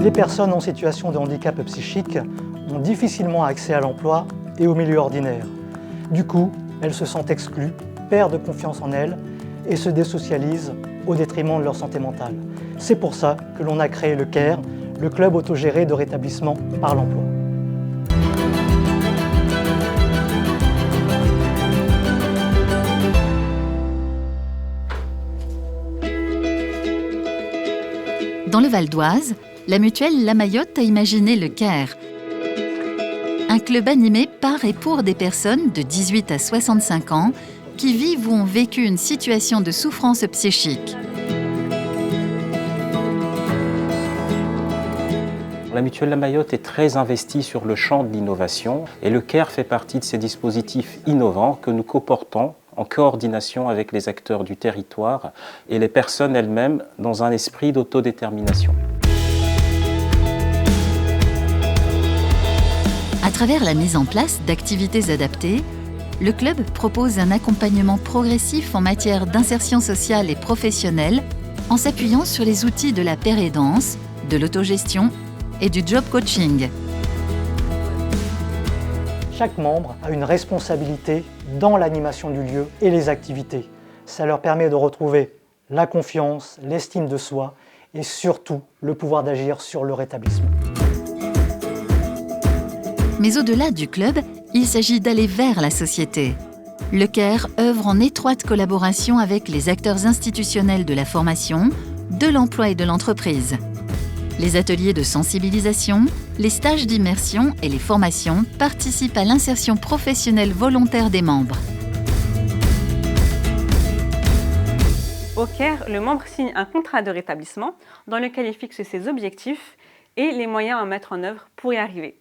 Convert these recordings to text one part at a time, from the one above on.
Les personnes en situation de handicap psychique ont difficilement accès à l'emploi et au milieu ordinaire. Du coup, elles se sentent exclues, perdent confiance en elles et se désocialisent au détriment de leur santé mentale. C'est pour ça que l'on a créé le CARE, le club autogéré de rétablissement par l'emploi. Dans le Val d'Oise, la mutuelle La Mayotte a imaginé le CARE, un club animé par et pour des personnes de 18 à 65 ans qui vivent ou ont vécu une situation de souffrance psychique. La mutuelle La Mayotte est très investie sur le champ de l'innovation et le CARE fait partie de ces dispositifs innovants que nous coportons en coordination avec les acteurs du territoire et les personnes elles-mêmes dans un esprit d'autodétermination. À travers la mise en place d'activités adaptées, le club propose un accompagnement progressif en matière d'insertion sociale et professionnelle en s'appuyant sur les outils de la pérédance, de l'autogestion et du job coaching. Chaque membre a une responsabilité dans l'animation du lieu et les activités. Ça leur permet de retrouver la confiance, l'estime de soi et surtout le pouvoir d'agir sur le rétablissement. Mais au-delà du club, il s'agit d'aller vers la société. Le CARE œuvre en étroite collaboration avec les acteurs institutionnels de la formation, de l'emploi et de l'entreprise. Les ateliers de sensibilisation, les stages d'immersion et les formations participent à l'insertion professionnelle volontaire des membres. Au CARE, le membre signe un contrat de rétablissement dans lequel il fixe ses objectifs et les moyens à mettre en œuvre pour y arriver.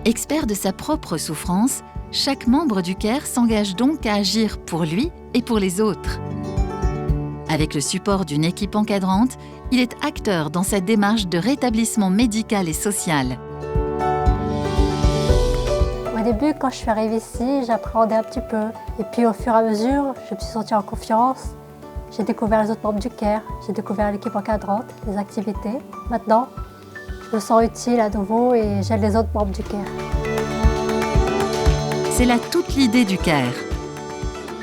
Expert de sa propre souffrance, chaque membre du CARE s'engage donc à agir pour lui et pour les autres. Avec le support d'une équipe encadrante, il est acteur dans sa démarche de rétablissement médical et social. Au début, quand je suis arrivée ici, j'appréhendais un petit peu. Et puis au fur et à mesure, je me suis sentie en confiance. J'ai découvert les autres membres du CARE, j'ai découvert l'équipe encadrante, les activités. Maintenant, je me sens utile à nouveau et j'aide les autres membres du CARE. C'est là toute l'idée du CARE.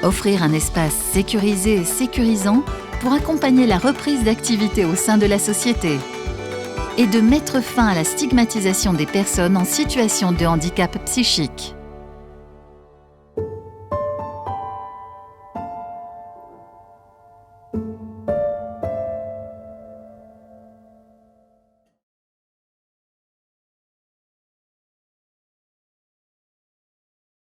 Offrir un espace sécurisé et sécurisant pour accompagner la reprise d'activité au sein de la société et de mettre fin à la stigmatisation des personnes en situation de handicap psychique.